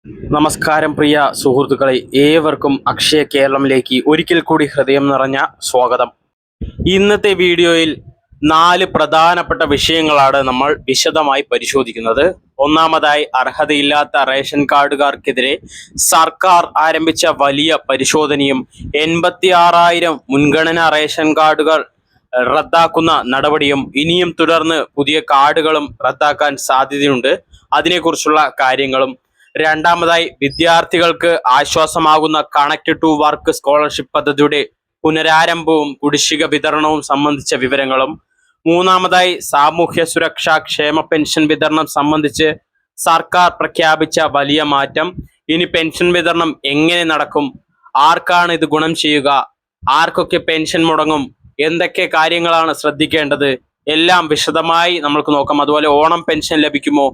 നമസ്കാരം പ്രിയ സുഹൃത്തുക്കളെ, ഏവർക്കും അക്ഷയ കേരളത്തിലേക്ക് ഒരിക്കൽ കൂടി ഹൃദയം നിറഞ്ഞ സ്വാഗതം. ഇന്നത്തെ വീഡിയോയിൽ 4 പ്രധാനപ്പെട്ട വിഷയങ്ങളാണ് നമ്മൾ വിശദമായി പരിശോധിക്കുന്നത്. ഒന്നാമതായി, അർഹതയില്ലാത്ത റേഷൻ കാർഡുകാർക്കെതിരെ സർക്കാർ ആരംഭിച്ച വലിയ പരിശോധനയും 86,000 മുൻഗണനാ റേഷൻ കാർഡുകൾ റദ്ദാക്കുന്ന നടപടിയും ഇനിയും തുടർന്ന് പുതിയ കാർഡുകളും റദ്ദാക്കാൻ സാധ്യതയുണ്ട്, അതിനെക്കുറിച്ചുള്ള കാര്യങ്ങളും. രണ്ടാമതായി, വിദ്യാർത്ഥികൾക്ക് ആശ്വാസമാകുന്ന കണക്ട് ടു വർക്ക് സ്കോളർഷിപ്പ് പദ്ധതിയുടെ പുനരാരംഭവും കുടിശ്ശിക വിതരണവും സംബന്ധിച്ച വിവരങ്ങളും. മൂന്നാമതായി, സാമൂഹ്യ സുരക്ഷാ ക്ഷേമ പെൻഷൻ വിതരണം സംബന്ധിച്ച് സർക്കാർ പ്രഖ്യാപിച്ച വലിയ മാറ്റം. ഇനി പെൻഷൻ വിതരണം എങ്ങനെ നടക്കും, ആർക്കാണ് ഇത് ഗുണം ചെയ്യുക, ആർക്കൊക്കെ പെൻഷൻ മുടങ്ങും, എന്തൊക്കെ കാര്യങ്ങളാണ് ശ്രദ്ധിക്കേണ്ടത്, എല്ലാം വിശദമായി നമ്മൾക്ക് നോക്കാം. അതുപോലെ ഓണം പെൻഷൻ ലഭിക്കുമോ,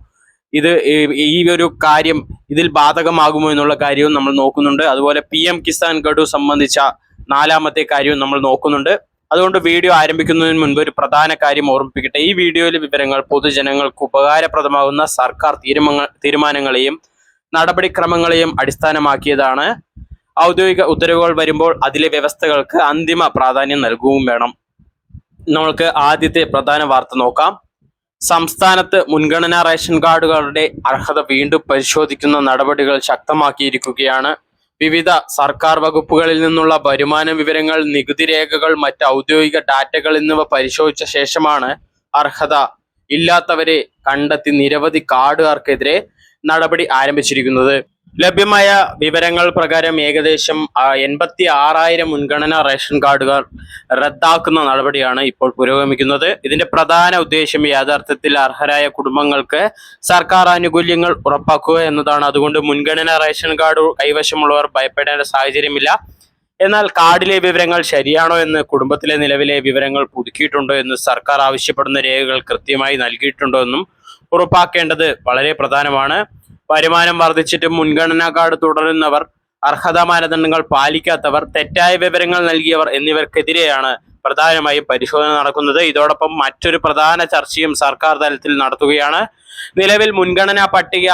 ഈ ഒരു കാര്യം ഇതിൽ ബാധകമാകുമോ എന്നുള്ള കാര്യവും നമ്മൾ നോക്കുന്നുണ്ട്. അതുപോലെ PM കിസാൻ ഗഡു സംബന്ധിച്ച 4ാമത്തെ കാര്യവും നമ്മൾ നോക്കുന്നുണ്ട്. അതുകൊണ്ട് വീഡിയോ ആരംഭിക്കുന്നതിന് മുൻപ് ഒരു പ്രധാന കാര്യം ഓർമ്മിപ്പിക്കട്ടെ. ഈ വീഡിയോയിലെ വിവരങ്ങൾ പൊതുജനങ്ങൾക്ക് ഉപകാരപ്രദമാകുന്ന സർക്കാർ തീരുമാനങ്ങളെയും നടപടിക്രമങ്ങളെയും അടിസ്ഥാനമാക്കിയതാണ്. ഔദ്യോഗിക ഉത്തരവുകൾ വരുമ്പോൾ അതിലെ വ്യവസ്ഥകൾക്ക് അന്തിമ പ്രാധാന്യം നൽകുകയും വേണം. നമ്മൾക്ക് ആദ്യത്തെ പ്രധാന വാർത്ത നോക്കാം. സംസ്ഥാനത്ത് മുൻഗണനാ റേഷൻ കാർഡുകളുടെ അർഹത വീണ്ടും പരിശോധിക്കുന്ന നടപടികൾ ശക്തമാക്കിയിരിക്കുകയാണ്. വിവിധ സർക്കാർ വകുപ്പുകളിൽ നിന്നുള്ള വരുമാന വിവരങ്ങൾ, നികുതി രേഖകൾ, മറ്റ് ഔദ്യോഗിക ഡാറ്റകൾ എന്നിവ പരിശോധിച്ച ശേഷമാണ് അർഹത ഇല്ലാത്തവരെ കണ്ടെത്തി നിരവധി കാർഡുകാർക്കെതിരെ നടപടി ആരംഭിച്ചിരിക്കുന്നത്. ലഭ്യമായ വിവരങ്ങൾ പ്രകാരം ഏകദേശം 86,000 മുൻഗണനാ റേഷൻ കാർഡുകൾ റദ്ദാക്കുന്ന നടപടിയാണ് ഇപ്പോൾ പുരോഗമിക്കുന്നത്. ഇതിന്റെ പ്രധാന ഉദ്ദേശം യഥാർത്ഥത്തിൽ അർഹരായ കുടുംബങ്ങൾക്ക് സർക്കാർ ആനുകൂല്യങ്ങൾ ഉറപ്പാക്കുക എന്നതാണ്. അതുകൊണ്ട് മുൻഗണനാ റേഷൻ കാർഡ് കൈവശമുള്ളവർ ഭയപ്പെടേണ്ട സാഹചര്യമില്ല. എന്നാൽ കാർഡിലെ വിവരങ്ങൾ ശരിയാണോ എന്ന്, കുടുംബത്തിലെ നിലവിലെ വിവരങ്ങൾ പുതുക്കിയിട്ടുണ്ടോ എന്ന്, സർക്കാർ ആവശ്യപ്പെടുന്ന രേഖകൾ കൃത്യമായി നൽകിയിട്ടുണ്ടോ എന്നും ഉറപ്പാക്കേണ്ടത് വളരെ പ്രധാനമാണ്. വരുമാനം വർദ്ധിച്ചിട്ട് മുൻഗണനാ കാർഡ് തുടരുന്നവർ, അർഹതാ മാനദണ്ഡങ്ങൾ പാലിക്കാത്തവർ, തെറ്റായ വിവരങ്ങൾ നൽകിയവർ എന്നിവർക്കെതിരെയാണ് പ്രധാനമായും പരിശോധന നടക്കുന്നത്. ഇതോടൊപ്പം മറ്റൊരു പ്രധാന ചർച്ചയും സർക്കാർ തലത്തിൽ നടത്തുകയാണ്. നിലവിൽ മുൻഗണനാ പട്ടിക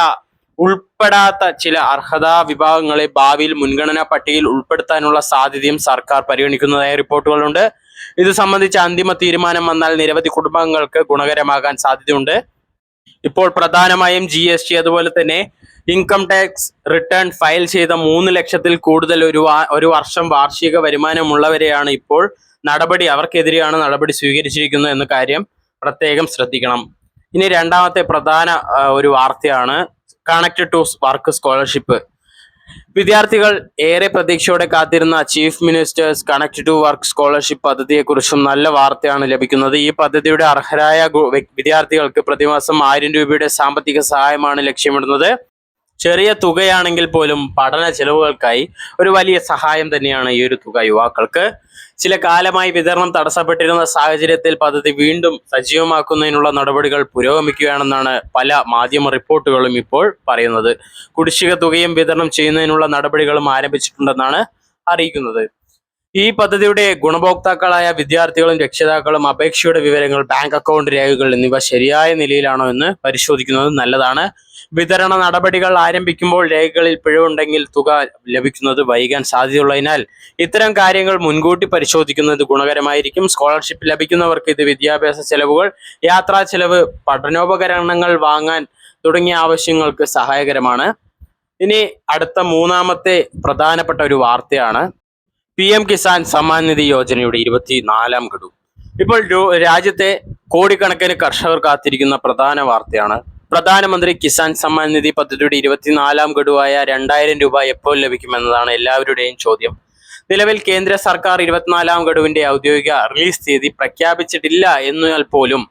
ഉൾപ്പെടാത്ത ചില അർഹതാ വിഭാഗങ്ങളെ ഭാവിയിൽ മുൻഗണനാ പട്ടികയിൽ ഉൾപ്പെടുത്താനുള്ള സാധ്യതയും സർക്കാർ പരിഗണിക്കുന്നതായ റിപ്പോർട്ടുകളുണ്ട്. ഇത് സംബന്ധിച്ച അന്തിമ തീരുമാനം വന്നാൽ നിരവധി കുടുംബങ്ങൾക്ക് ഗുണകരമാകാൻ സാധ്യതയുണ്ട്. ഇപ്പോൾ പ്രധാനമായും GST അതുപോലെ തന്നെ ഇൻകം ടാക്സ് റിട്ടേൺ ഫയൽ ചെയ്ത 3 ലക്ഷത്തിൽ കൂടുതൽ ഒരു വർഷം വാർഷിക വരുമാനമുള്ളവരെയാണ് ഇപ്പോൾ അവർക്കെതിരെയാണ് നടപടി സ്വീകരിച്ചിരിക്കുന്നത് എന്ന കാര്യം പ്രത്യേകം ശ്രദ്ധിക്കണം. ഇനി രണ്ടാമത്തെ പ്രധാന ഒരു വാർത്തയാണ് കണക്ട് ടു വർക്ക് സ്കോളർഷിപ്പ്. വിദ്യാർത്ഥികൾ ഏറെ പ്രതീക്ഷയോടെ കാത്തിരുന്ന chief minister's connect to work scholarship പദ്ധതിയെക്കുറിച്ചും നല്ല വാർത്തയാണ് ലഭിക്കുന്നത്. ഈ പദ്ധതിയുടെ അർഹരായ വിദ്യാർത്ഥികൾക്ക് പ്രതിമാസം 1000 രൂപയുടെ സാമ്പത്തിക സഹായമാണ് ലക്ഷ്യമിടുന്നത്. ചെറിയ തുകയാണെങ്കിൽ പോലും പഠന ചെലവുകൾക്കായി ഒരു വലിയ സഹായം തന്നെയാണ് ഈ ഒരു തുക യുവാക്കൾക്ക്. ചില കാലമായി വിതരണം തടസ്സപ്പെട്ടിരുന്ന സാഹചര്യത്തിൽ പദ്ധതി വീണ്ടും സജീവമാക്കുന്നതിനുള്ള നടപടികൾ പുരോഗമിക്കുകയാണെന്നാണ് പല മാധ്യമ റിപ്പോർട്ടുകളും ഇപ്പോൾ പറയുന്നത്. കുടിശ്ശിക തുകയും വിതരണം ചെയ്യുന്നതിനുള്ള നടപടികളും ആരംഭിച്ചിട്ടുണ്ടെന്നാണ് അറിയിക്കുന്നത്. ഈ പദ്ധതിയുടെ ഗുണഭോക്താക്കളായ വിദ്യാർത്ഥികളും രക്ഷിതാക്കളും അപേക്ഷയുടെ വിവരങ്ങൾ, ബാങ്ക് അക്കൗണ്ട് രേഖകൾ എന്നിവ ശരിയായ നിലയിലാണോ എന്ന് പരിശോധിക്കുന്നത് നല്ലതാണ്. വിതരണ നടപടികൾ ആരംഭിക്കുമ്പോൾ രേഖകളിൽ പിഴവുണ്ടെങ്കിൽ തുക ലഭിക്കുന്നത് വൈകാൻ സാധ്യതയുള്ളതിനാൽ ഇത്തരം കാര്യങ്ങൾ മുൻകൂട്ടി പരിശോധിക്കുന്നത് ഗുണകരമായിരിക്കും. സ്കോളർഷിപ്പ് ലഭിക്കുന്നവർക്ക് ഇത് വിദ്യാഭ്യാസ ചെലവുകൾ, യാത്രാ ചെലവ്, പഠനോപകരണങ്ങൾ വാങ്ങാൻ തുടങ്ങിയ ആവശ്യങ്ങൾക്ക് സഹായകരമാണ്. ഇനി അടുത്ത 3ാമത്തെ പ്രധാനപ്പെട്ട ഒരു വാർത്തയാണ് PM കിസാൻ സമ്മാൻ നിധി യോജനയുടെ 24ാം ഗഡു. ഇപ്പോൾ രാജ്യത്തെ കോടിക്കണക്കിന് കർഷകർ കാത്തിരിക്കുന്ന പ്രധാന വാർത്തയാണ്. പ്രധാനമന്ത്രി കിസാൻ സമ്മാൻ നിധി പദ്ധതിയുടെ 24ാം ഗഡുവായ 2000 രൂപ എപ്പോൾ ലഭിക്കുമെന്നതാണ് എല്ലാവരുടെയും ചോദ്യം. നിലവിൽ കേന്ദ്ര സർക്കാർ 24ാം ഗഡുവിന്റെ ഔദ്യോഗിക റിലീസ് തീയതി പ്രഖ്യാപിച്ചിട്ടില്ല എന്നാൽ പോലും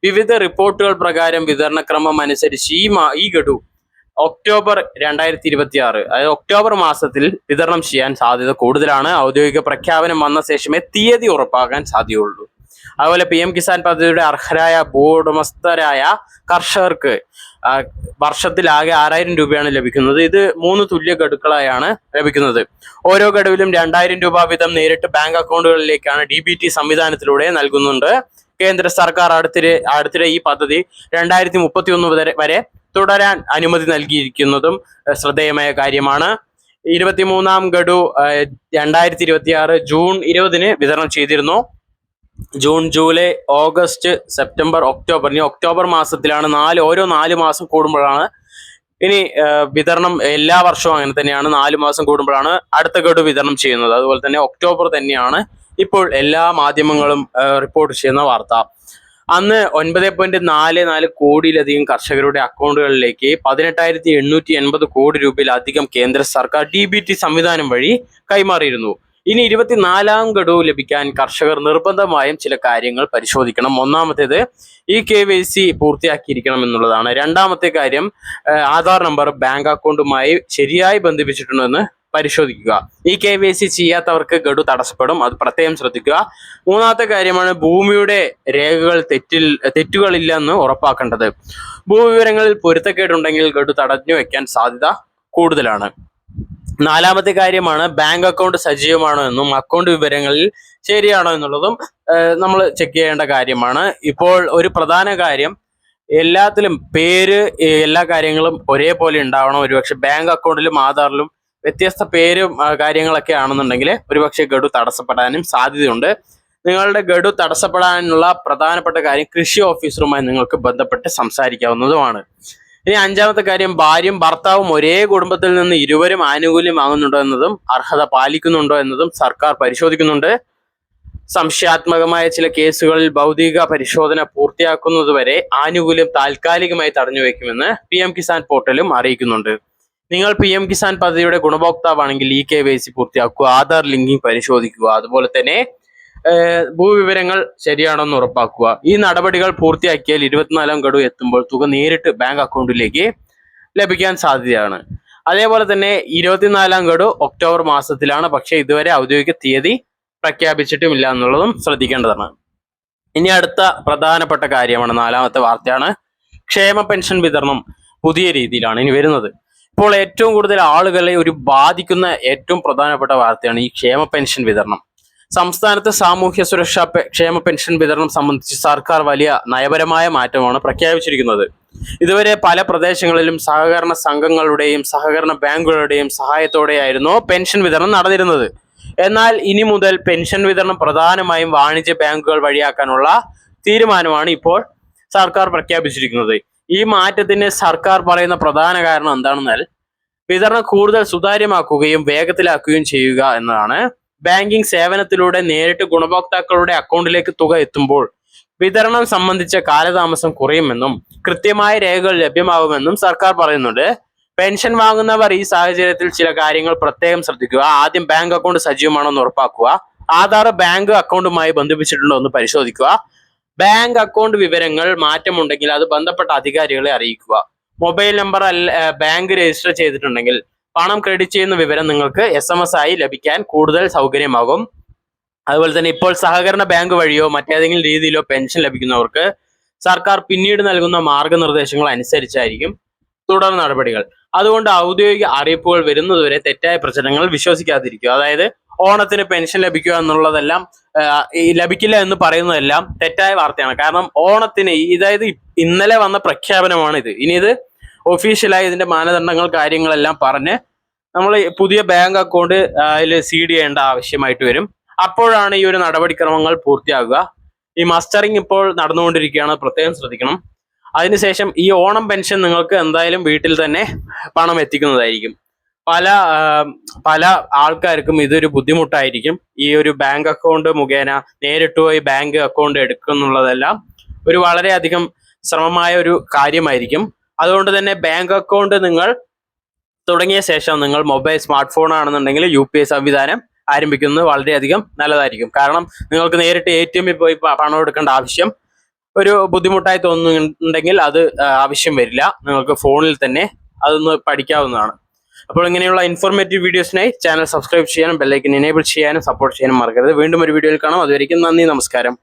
വിവിധ റിപ്പോർട്ടുകൾ പ്രകാരം വിതരണക്രമം അനുസരിച്ച് ഈ ഗഡു ഒക്ടോബർ 2026, അതായത് ഒക്ടോബർ മാസത്തിൽ വിതരണം ചെയ്യാൻ സാധ്യത കൂടുതലാണ്. ഔദ്യോഗിക പ്രഖ്യാപനം വന്ന ശേഷമേ തീയതി ഉറപ്പാക്കാൻ സാധ്യതയുള്ളൂ. അതുപോലെ PM കിസാൻ പദ്ധതിയുടെ അർഹരായ ഭൂവുടമസ്ഥരായ കർഷകർക്ക് വർഷത്തിലാകെ 6000 രൂപയാണ് ലഭിക്കുന്നത്. ഇത് 3 തുല്യ ഗഡുക്കളായാണ് ലഭിക്കുന്നത്. ഓരോ ഗഡുവിലും 2000 രൂപ വീതം നേരിട്ട് ബാങ്ക് അക്കൗണ്ടുകളിലേക്കാണ് DBT സംവിധാനത്തിലൂടെ നൽകുന്നുണ്ട്. കേന്ദ്ര സർക്കാർ അടുത്തിടെ ഈ പദ്ധതി 2031 വരെ തുടരാൻ അനുമതി നൽകിയിരിക്കുന്നതും ശ്രദ്ധേയമായ കാര്യമാണ്. 23-ാം ഗഡു 2026 ജൂൺ 20-ന് വിതരണം ചെയ്തിരുന്നു. June, July, August, September, October. ഇനി ഒക്ടോബർ മാസത്തിലാണ് ഓരോ 4 മാസം കൂടുമ്പോഴാണ് ഇനി വിതരണം. എല്ലാ വർഷവും അങ്ങനെ തന്നെയാണ്, 4 മാസം കൂടുമ്പോഴാണ് അടുത്ത ഗഡു വിതരണം ചെയ്യുന്നത്. അതുപോലെ തന്നെ ഒക്ടോബർ തന്നെയാണ് ഇപ്പോൾ എല്ലാ മാധ്യമങ്ങളും റിപ്പോർട്ട് ചെയ്യുന്ന വാർത്ത. അന്ന് 9.44 കോടിയിലധികം കർഷകരുടെ അക്കൗണ്ടുകളിലേക്ക് 18,880 കോടി രൂപയിലധികം കേന്ദ്ര സർക്കാർ DBT സംവിധാനം വഴി കൈമാറിയിരുന്നു. ഇനി 24-ാം ഗഡു ലഭിക്കാൻ കർഷകർ നിർബന്ധമായും ചില കാര്യങ്ങൾ പരിശോധിക്കണം. ഒന്നാമത്തേത് KYC പൂർത്തിയാക്കിയിരിക്കണം എന്നുള്ളതാണ്. രണ്ടാമത്തെ കാര്യം ആധാർ നമ്പർ ബാങ്ക് അക്കൗണ്ടുമായി ശരിയായി ബന്ധിപ്പിച്ചിട്ടുണ്ടെന്ന് പരിശോധിക്കുക. KYC ചെയ്യാത്തവർക്ക് ഗഡു തടസ്സപ്പെടും, അത് പ്രത്യേകം ശ്രദ്ധിക്കുക. മൂന്നാമത്തെ കാര്യമാണ് ഭൂമിയുടെ രേഖകൾ തെറ്റുകളില്ലെന്ന് ഉറപ്പാക്കേണ്ടത്. ഭൂവിവരങ്ങളിൽ പൊരുത്തക്കേടുണ്ടെങ്കിൽ ഗഡു തടഞ്ഞു വെക്കാൻ സാധ്യത കൂടുതലാണ്. നാലാമത്തെ കാര്യമാണ് ബാങ്ക് അക്കൗണ്ട് സജീവമാണോ എന്നും അക്കൗണ്ട് വിവരങ്ങളിൽ ശരിയാണോ എന്നുള്ളതും നമ്മൾ ചെക്ക് ചെയ്യേണ്ട കാര്യമാണ്. ഇപ്പോൾ ഒരു പ്രധാന കാര്യം, എല്ലാത്തിലും പേര് എല്ലാ കാര്യങ്ങളും ഒരേപോലെ ഉണ്ടാവണം. ഒരുപക്ഷെ ബാങ്ക് അക്കൗണ്ടിലും ആധാറിലും വ്യത്യസ്ത പേരും കാര്യങ്ങളൊക്കെ ആണെന്നുണ്ടെങ്കിൽ ഒരുപക്ഷെ ഗഡു തടസ്സപ്പെടാനും സാധ്യതയുണ്ട്. നിങ്ങളുടെ ഗഡു തടസ്സപ്പെടാനുള്ള പ്രധാനപ്പെട്ട കാര്യം കൃഷി ഓഫീസറുമായി നിങ്ങൾക്ക് ബന്ധപ്പെട്ട് സംസാരിക്കാവുന്നതുമാണ്. ഇനി അഞ്ചാമത്തെ കാര്യം, ഭാര്യയും ഭർത്താവും ഒരേ കുടുംബത്തിൽ നിന്ന് ഇരുവരും ആനുകൂല്യം വാങ്ങുന്നുണ്ടോ എന്നതും അർഹത പാലിക്കുന്നുണ്ടോ എന്നതും സർക്കാർ പരിശോധിക്കുന്നുണ്ട്. സംശയാത്മകമായ ചില കേസുകളിൽ ഭൗതിക പരിശോധന പൂർത്തിയാക്കുന്നതുവരെ ആനുകൂല്യം താൽക്കാലികമായി തടഞ്ഞു വയ്ക്കുമെന്ന് PM കിസാൻ പോർട്ടലും അറിയിക്കുന്നുണ്ട്. നിങ്ങൾ PM കിസാൻ പദ്ധതിയുടെ ഗുണഭോക്താവാണെങ്കിൽ KYC പൂർത്തിയാക്കുക, ആധാർ ലിങ്കിങ് പരിശോധിക്കുക, അതുപോലെ തന്നെ ഭൂവിവരങ്ങൾ ശരിയാണോ എന്ന് ഉറപ്പാക്കുക. ഈ നടപടികൾ പൂർത്തിയാക്കിയാൽ 24-ാം ഗഡു എത്തുമ്പോൾ തുക നേരിട്ട് ബാങ്ക് അക്കൗണ്ടിലേക്ക് ലഭിക്കാൻ സാധ്യതയാണ്. അതേപോലെ തന്നെ 24-ാം ഗഡു ഒക്ടോബർ മാസത്തിലാണ്, പക്ഷേ ഇതുവരെ ഔദ്യോഗിക തീയതി പ്രഖ്യാപിച്ചിട്ടുമില്ല എന്നുള്ളതും ശ്രദ്ധിക്കേണ്ടതാണ്. ഇനി അടുത്ത പ്രധാനപ്പെട്ട കാര്യമാണ്, 4-ാമത്തെ വാർത്തയാണ്. ക്ഷേമ പെൻഷൻ വിതരണം പുതിയ രീതിയിലാണ് ഇനി വരുന്നത്. ഇപ്പോൾ ഏറ്റവും കൂടുതൽ ആളുകളെ ബാധിക്കുന്ന ഏറ്റവും പ്രധാനപ്പെട്ട വാർത്തയാണ് ഈ ക്ഷേമ പെൻഷൻ വിതരണം. സംസ്ഥാനത്ത് സാമൂഹ്യ സുരക്ഷാ ക്ഷേമ പെൻഷൻ വിതരണം സംബന്ധിച്ച് സർക്കാർ വലിയ നയപരമായ മാറ്റമാണ് പ്രഖ്യാപിച്ചിരിക്കുന്നത്. ഇതുവരെ പല പ്രദേശങ്ങളിലും സഹകരണ സംഘങ്ങളുടെയും സഹകരണ ബാങ്കുകളുടെയും സഹായത്തോടെയായിരുന്നു പെൻഷൻ വിതരണം നടന്നിരുന്നത്. എന്നാൽ ഇനി മുതൽ പെൻഷൻ വിതരണം പ്രധാനമായും വാണിജ്യ ബാങ്കുകൾ വഴിയാക്കാനുള്ള തീരുമാനമാണ് ഇപ്പോൾ സർക്കാർ പ്രഖ്യാപിച്ചിരിക്കുന്നത്. ഈ മാറ്റത്തിന് സർക്കാർ പറയുന്ന പ്രധാന കാരണം എന്താണെന്നാൽ വിതരണം കൂടുതൽ സുതാര്യമാക്കുകയും വേഗത്തിലാക്കുകയും ചെയ്യുക എന്നതാണ്. ബാങ്കിംഗ് സേവനത്തിലൂടെ നേരിട്ട് ഗുണഭോക്താക്കളുടെ അക്കൗണ്ടിലേക്ക് തുക എത്തുമ്പോൾ വിതരണം സംബന്ധിച്ച കാലതാമസം കുറയുമെന്നും കൃത്യമായ രേഖകൾ ലഭ്യമാകുമെന്നും സർക്കാർ പറയുന്നുണ്ട്. പെൻഷൻ വാങ്ങുന്നവർ ഈ സാഹചര്യത്തിൽ ചില കാര്യങ്ങൾ പ്രത്യേകം ശ്രദ്ധിക്കുക. ആദ്യം ബാങ്ക് അക്കൗണ്ട് സജീവമാണോ എന്ന് ഉറപ്പാക്കുക. ആധാർ ബാങ്ക് അക്കൗണ്ടുമായി ബന്ധിപ്പിച്ചിട്ടുണ്ടോ എന്ന് പരിശോധിക്കുക. ബാങ്ക് അക്കൗണ്ട് വിവരങ്ങൾ മാറ്റമുണ്ടെങ്കിൽ അത് ബന്ധപ്പെട്ട അധികാരികളെ അറിയിക്കുക. മൊബൈൽ നമ്പർ ബാങ്ക് രജിസ്റ്റർ ചെയ്തിട്ടുണ്ടെങ്കിൽ പണം ക്രെഡിറ്റ് ചെയ്യുന്ന വിവരം നിങ്ങൾക്ക് SMS ആയി ലഭിക്കാൻ കൂടുതൽ സൗകര്യമാകും. അതുപോലെ തന്നെ ഇപ്പോൾ സഹകരണ ബാങ്ക് വഴിയോ മറ്റേതെങ്കിലും രീതിയിലോ പെൻഷൻ ലഭിക്കുന്നവർക്ക് സർക്കാർ പിന്നീട് നൽകുന്ന മാർഗനിർദ്ദേശങ്ങൾ അനുസരിച്ചായിരിക്കും തുടർ നടപടികൾ. അതുകൊണ്ട് ഔദ്യോഗിക അറിയിപ്പുകൾ വരുന്നതുവരെ തെറ്റായ പ്രചരണങ്ങൾ വിശ്വസിക്കാതിരിക്കുക. അതായത് ഓണത്തിന് പെൻഷൻ ലഭിക്കുക എന്നുള്ളതെല്ലാം ലഭിക്കില്ല എന്ന് പറയുന്നതെല്ലാം തെറ്റായ വാർത്തയാണ്. കാരണം ഓണത്തിന് അതായത് ഇന്നലെ വന്ന പ്രഖ്യാപനമാണ് ഇത്. ഇനി ഇത് ഒഫീഷ്യലായി ഇതിന്റെ മാനദണ്ഡങ്ങൾ കാര്യങ്ങളെല്ലാം പറഞ്ഞ് നമ്മൾ പുതിയ ബാങ്ക് അക്കൗണ്ട് അതിൽ സീഡ് ചെയ്യേണ്ട ആവശ്യമായിട്ട് വരും. അപ്പോഴാണ് ഈ ഒരു നടപടിക്രമങ്ങൾ പൂർത്തിയാകുക. ഈ മസ്റ്ററിങ് ഇപ്പോൾ നടന്നുകൊണ്ടിരിക്കുകയാണ്, പ്രത്യേകം ശ്രദ്ധിക്കണം. അതിനുശേഷം ഈ ഓണം പെൻഷൻ നിങ്ങൾക്ക് എന്തായാലും വീട്ടിൽ തന്നെ പണം എത്തിക്കുന്നതായിരിക്കും. പല ആൾക്കാർക്കും ഇതൊരു ബുദ്ധിമുട്ടായിരിക്കും. ഈ ഒരു ബാങ്ക് അക്കൗണ്ട് മുഖേന നേരിട്ട് പോയി ബാങ്ക് അക്കൗണ്ട് എടുക്കുന്നുള്ളതെല്ലാം ഒരു വളരെയധികം ശ്രമമായ ഒരു കാര്യമായിരിക്കും. അതുകൊണ്ട് തന്നെ ബാങ്ക് അക്കൗണ്ട് നിങ്ങൾ തുടങ്ങിയ ശേഷം നിങ്ങൾ സ്മാർട്ട് ഫോൺ ആണെന്നുണ്ടെങ്കിൽ UPI സംവിധാനം ആരംഭിക്കുന്നത് വളരെയധികം നല്ലതായിരിക്കും. കാരണം നിങ്ങൾക്ക് നേരിട്ട് ATM പോയി പണം എടുക്കേണ്ട ആവശ്യം ഒരു ബുദ്ധിമുട്ടായി തോന്നുന്നുണ്ടെങ്കിൽ അത് ആവശ്യം വരില്ല. നിങ്ങൾക്ക് ഫോണിൽ തന്നെ അതൊന്ന് പഠിക്കാവുന്നതാണ്. അപ്പോൾ ഇങ്ങനെയുള്ള ഇൻഫോർമേറ്റീവ് വീഡിയോസിനായി ചാനൽ സബ്സ്ക്രൈബ് ചെയ്യാനും ബെല്ലൈക്കൻ എനേബിൾ ചെയ്യാനും സപ്പോർട്ട് ചെയ്യാനും മറക്കരുത്. വീണ്ടും ഒരു വീഡിയോയിൽ കാണാം. അതുവരെയ്ക്കും നന്ദി, നമസ്കാരം.